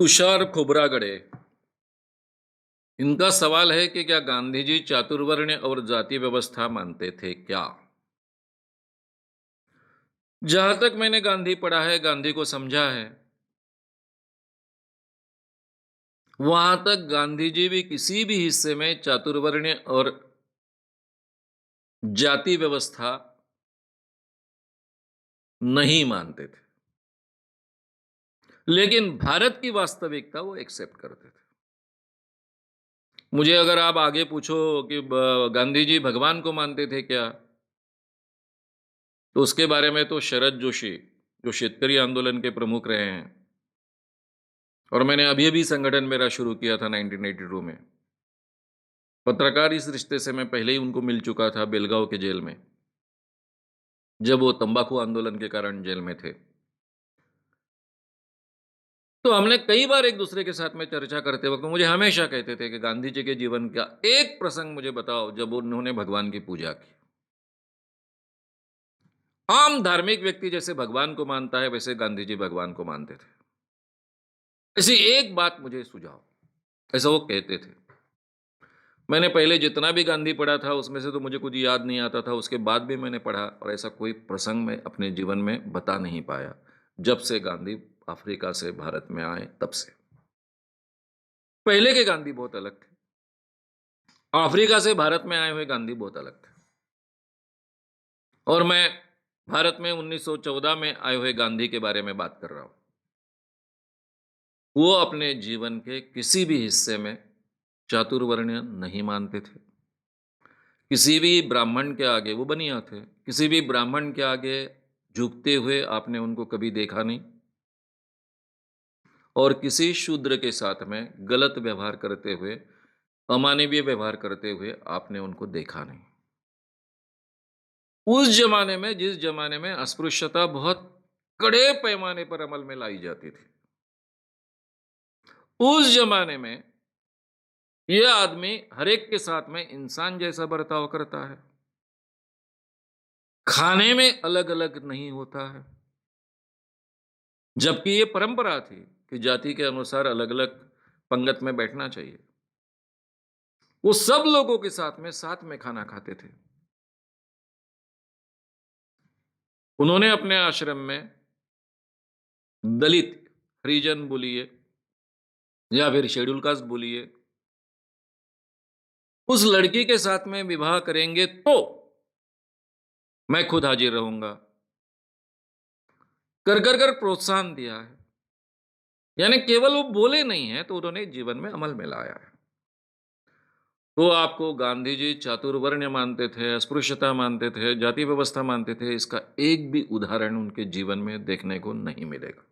तुषार खोब्रागडे, इनका सवाल है कि क्या गांधी जी चातुर्वर्ण्य और जाति व्यवस्था मानते थे क्या? जहां तक मैंने गांधी पढ़ा है, गांधी को समझा है, वहां तक गांधी जी भी किसी भी हिस्से में चातुर्वर्ण्य और जाति व्यवस्था नहीं मानते थे। लेकिन भारत की वास्तविकता वो एक्सेप्ट करते थे। मुझे अगर आप आगे पूछो कि गांधी जी भगवान को मानते थे क्या, तो उसके बारे में तो शरद जोशी, जो शेतकरी आंदोलन के प्रमुख रहे हैं, और मैंने अभी-अभी संगठन मेरा शुरू किया था 1982 में। पत्रकार इस रिश्ते से मैं पहले ही उनको मिल चुका था बेलगांव के जेल में, जब वो तंबाकू आंदोलन के कारण जेल में थे। तो हमने कई बार एक दूसरे के साथ में चर्चा करते वक्त मुझे हमेशा कहते थे कि गांधी जी के जीवन का एक प्रसंग मुझे बताओ जब उन्होंने भगवान की पूजा की। आम धार्मिक व्यक्ति जैसे भगवान को मानता है, वैसे गांधी जी भगवान को मानते थे। ऐसी एक बात मुझे सुझाओ, ऐसा वो कहते थे। मैंने पहले जितना भी गांधी पढ़ा था उसमें से तो मुझे कुछ याद नहीं आता था, उसके बाद भी मैंने पढ़ा और ऐसा कोई प्रसंग मैं अपने जीवन में बता नहीं पाया जब से गांधी अफ्रीका से भारत में आए तब से। पहले के गांधी बहुत अलग थे, अफ्रीका से भारत में आए हुए गांधी बहुत अलग थे। और मैं भारत में 1914 में आए हुए गांधी के बारे में बात कर रहा हूं। वो अपने जीवन के किसी भी हिस्से में चातुर्वर्ण्य नहीं मानते थे। किसी भी ब्राह्मण के आगे वो बनिया थे, किसी भी ब्राह्मण के आगे झुकते हुए आपने उनको कभी देखा नहीं, और किसी शूद्र के साथ में गलत व्यवहार करते हुए, अमानवीय व्यवहार करते हुए आपने उनको देखा नहीं। उस जमाने में, जिस जमाने में अस्पृश्यता बहुत कड़े पैमाने पर अमल में लाई जाती थी, उस जमाने में यह आदमी हर एक के साथ में इंसान जैसा बर्ताव करता है, खाने में अलग अलग नहीं होता है, जबकि ये परंपरा थी कि जाति के अनुसार अलग अलग पंगत में बैठना चाहिए। वो सब लोगों के साथ में खाना खाते थे। उन्होंने अपने आश्रम में दलित, हरिजन बोलिए या फिर शेड्यूल कास्ट बोलिए, उस लड़की के साथ में विवाह करेंगे तो मैं खुद हाजिर रहूंगा, कर कर कर प्रोत्साहन दिया है। यानी केवल वो बोले नहीं है, तो उन्होंने जीवन में अमल में लाया है। तो आपको गांधी जी चातुर्वर्ण्य मानते थे, अस्पृश्यता मानते थे, जाति व्यवस्था मानते थे, इसका एक भी उदाहरण उनके जीवन में देखने को नहीं मिलेगा।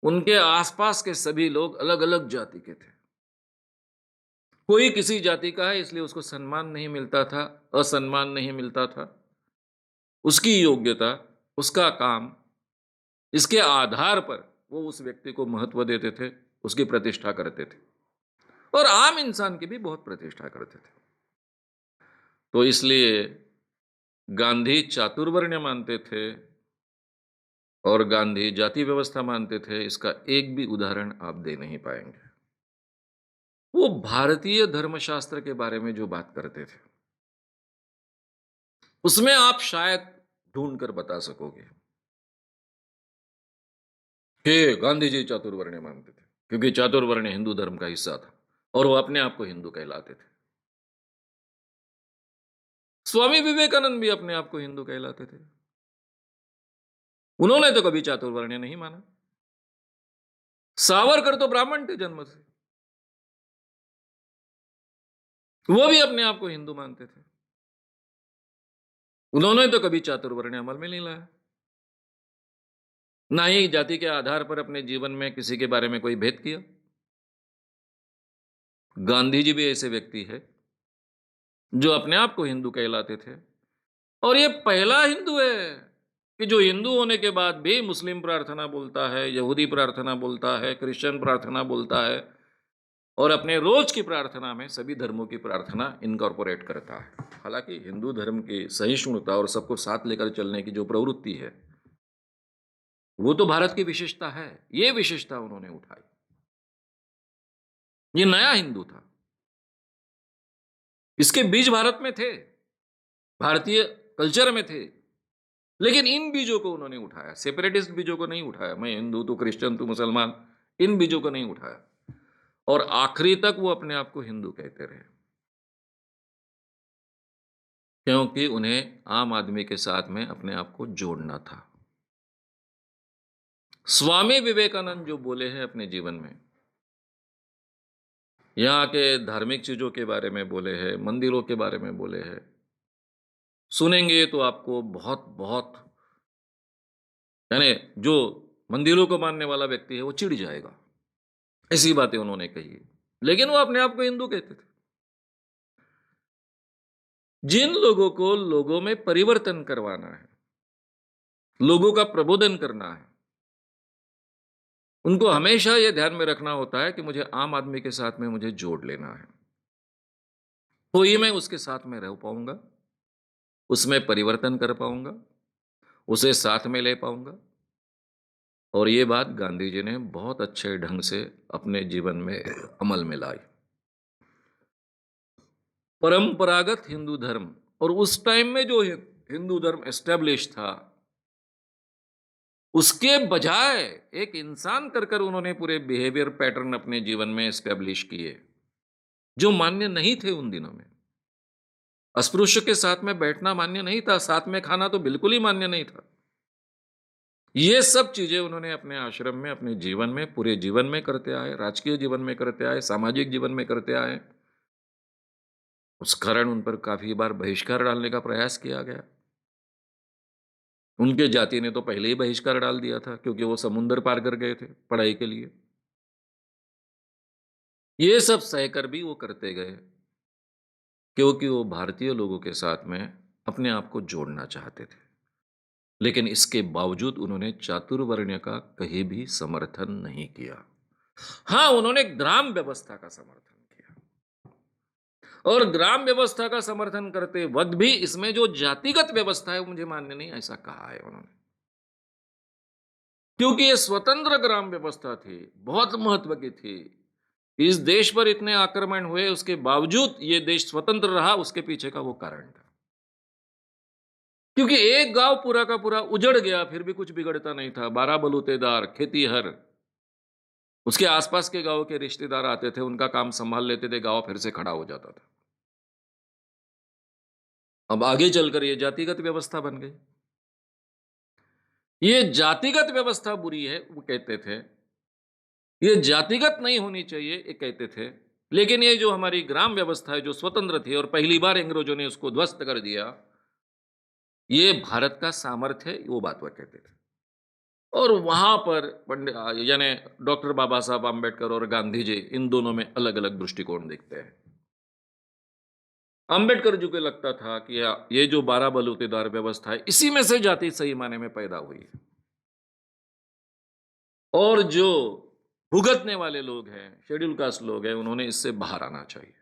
उनके आसपास के सभी लोग अलग अलग जाति के थे। कोई किसी जाति का है इसलिए उसको सम्मान नहीं मिलता था, असम्मान नहीं मिलता था। उसकी योग्यता, उसका काम, इसके आधार पर वो उस व्यक्ति को महत्व देते थे, उसकी प्रतिष्ठा करते थे, और आम इंसान की भी बहुत प्रतिष्ठा करते थे। तो इसलिए गांधी चातुर्वर्ण्य मानते थे और गांधी जाति व्यवस्था मानते थे, इसका एक भी उदाहरण आप दे नहीं पाएंगे। वो भारतीय धर्मशास्त्र के बारे में जो बात करते थे, उसमें आप शायद ढूंढ कर बता सकोगे कि गांधी जी चातुर्वर्ण्य मानते थे, क्योंकि चातुर्वर्ण्य हिंदू धर्म का हिस्सा था और वो अपने आप को हिंदू कहलाते थे। स्वामी विवेकानंद भी अपने आप को हिंदू कहलाते थे। उन्होंने तो कभी चातुर्वर्ण्य नहीं माना। सावरकर तो ब्राह्मण थे जन्म से, वो भी अपने आप को हिंदू मानते थे। उन्होंने तो कभी चातुर्वर्ण्य अमल में नहीं लाया, ना ही जाति के आधार पर अपने जीवन में किसी के बारे में कोई भेद किया। गांधी जी भी ऐसे व्यक्ति है जो अपने आप को हिंदू कहलाते थे, और ये पहला हिंदू है कि जो हिंदू होने के बाद भी मुस्लिम प्रार्थना बोलता है, यहूदी प्रार्थना बोलता है, क्रिश्चियन प्रार्थना बोलता है, और अपने रोज की प्रार्थना में सभी धर्मों की प्रार्थना इनकॉर्पोरेट करता है। हालांकि हिंदू धर्म की सहिष्णुता और सबको साथ लेकर चलने की जो प्रवृत्ति है, वो तो भारत की विशेषता है। ये विशेषता उन्होंने उठाई। ये नया हिंदू था। इसके बीज भारत में थे, भारतीय कल्चर में थे, लेकिन इन बीजों को उन्होंने उठाया, सेपरेटिस्ट बीजों को नहीं उठाया। मैं हिंदू, तू क्रिश्चियन, तू मुसलमान, इन बीजों को नहीं उठाया। और आखिरी तक वो अपने आप को हिंदू कहते रहे, क्योंकि उन्हें आम आदमी के साथ में अपने आप को जोड़ना था। स्वामी विवेकानंद जो बोले हैं अपने जीवन में, यहाँ के धार्मिक चीजों के बारे में बोले हैं, मंदिरों के बारे में बोले हैं, सुनेंगे तो आपको बहुत बहुत, यानी जो मंदिरों को मानने वाला व्यक्ति है वो चिढ़ जाएगा, ऐसी बातें उन्होंने कही। लेकिन वो अपने आप को हिंदू कहते थे। जिन लोगों को लोगों में परिवर्तन करवाना है, लोगों का प्रबोधन करना है, उनको हमेशा यह ध्यान में रखना होता है कि मुझे आम आदमी के साथ में मुझे जोड़ लेना है, तो ये मैं उसके साथ में रह पाऊंगा, उसमें परिवर्तन कर पाऊंगा, उसे साथ में ले पाऊंगा। और ये बात गांधी जी ने बहुत अच्छे ढंग से अपने जीवन में अमल में लाई। परंपरागत हिंदू धर्म, और उस टाइम में जो हिंदू धर्म एस्टेब्लिश था, उसके बजाय एक इंसान कर उन्होंने पूरे बिहेवियर पैटर्न अपने जीवन में एस्टेब्लिश किए, जो मान्य नहीं थे उन दिनों में। अस्पृश्य के साथ में बैठना मान्य नहीं था, साथ में खाना तो बिल्कुल ही मान्य नहीं था। ये सब चीजें उन्होंने अपने आश्रम में, अपने जीवन में, पूरे जीवन में करते आए, राजकीय जीवन में करते आए, सामाजिक जीवन में करते आए। उस कारण उन पर काफी बार बहिष्कार डालने का प्रयास किया गया। उनके जाति ने तो पहले ही बहिष्कार डाल दिया था, क्योंकि वो समुद्र पार कर गए थे पढ़ाई के लिए। ये सब सहकर भी वो करते गए, क्योंकि वो भारतीय लोगों के साथ में अपने आप को जोड़ना चाहते थे। लेकिन इसके बावजूद उन्होंने चातुर्वर्ण्य का कहीं भी समर्थन नहीं किया। हाँ, उन्होंने ग्राम व्यवस्था का समर्थन किया, और ग्राम व्यवस्था का समर्थन करते वक्त भी इसमें जो जातिगत व्यवस्था है वो मुझे मान्य नहीं, ऐसा कहा है उन्होंने। क्योंकि ये स्वतंत्र ग्राम व्यवस्था थी, बहुत महत्व की थी। इस देश पर इतने आक्रमण हुए, उसके बावजूद ये देश स्वतंत्र रहा, उसके पीछे का वो कारण था। क्योंकि एक गांव पूरा का पूरा उजड़ गया, फिर भी कुछ बिगड़ता नहीं था। 12 बलूतेदार, खेतीहर, उसके आसपास के गांव के रिश्तेदार आते थे, उनका काम संभाल लेते थे, गांव फिर से खड़ा हो जाता था। अब आगे चलकर ये जातिगत व्यवस्था बन गई। ये जातिगत व्यवस्था बुरी है, वो कहते थे। ये जातिगत नहीं होनी चाहिए, ये कहते थे। लेकिन ये जो हमारी ग्राम व्यवस्था है, जो स्वतंत्र थी और पहली बार अंग्रेजों ने उसको ध्वस्त कर दिया, ये भारत का सामर्थ्य है, वो बात वह कहते थे। और वहां पर पंडित, यानी डॉक्टर बाबा साहब आम्बेडकर और गांधी जी, इन दोनों में अलग अलग दृष्टिकोण दिखते हैं। आम्बेडकर जी को लगता था कि ये जो 12 बलूतेदार व्यवस्था है, इसी में से जाति सही माने में पैदा हुई है, और जो भुगतने वाले लोग हैं, शेड्यूल कास्ट लोग हैं, उन्होंने इससे बाहर आना चाहिए।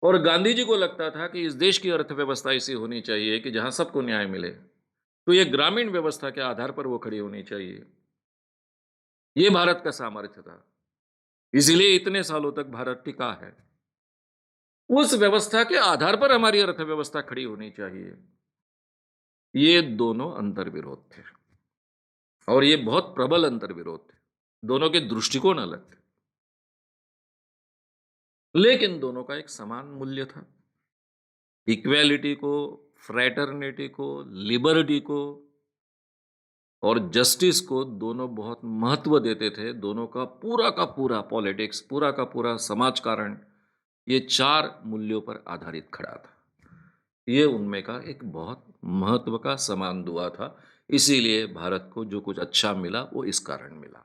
और गांधी जी को लगता था कि इस देश की अर्थव्यवस्था ऐसी होनी चाहिए कि जहां सबको न्याय मिले, तो ये ग्रामीण व्यवस्था के आधार पर वो खड़ी होनी चाहिए। ये भारत का सामर्थ्य था, इसीलिए इतने सालों तक भारत टिका है। उस व्यवस्था के आधार पर हमारी अर्थव्यवस्था खड़ी होनी चाहिए। ये दोनों अंतर्विरोध थे, और ये बहुत प्रबल अंतर्विरोध थे। दोनों के दृष्टिकोण अलग थे, लेकिन दोनों का एक समान मूल्य था। इक्वेलिटी को, फ्रैटर्निटी को, लिबर्टी को और जस्टिस को दोनों बहुत महत्व देते थे। दोनों का पूरा पॉलिटिक्स, पूरा का पूरा समाजकारण, ये 4 मूल्यों पर आधारित खड़ा था। ये उनमें का एक बहुत महत्व का समान दुआ था। इसीलिए भारत को जो कुछ अच्छा मिला वो इस कारण मिला।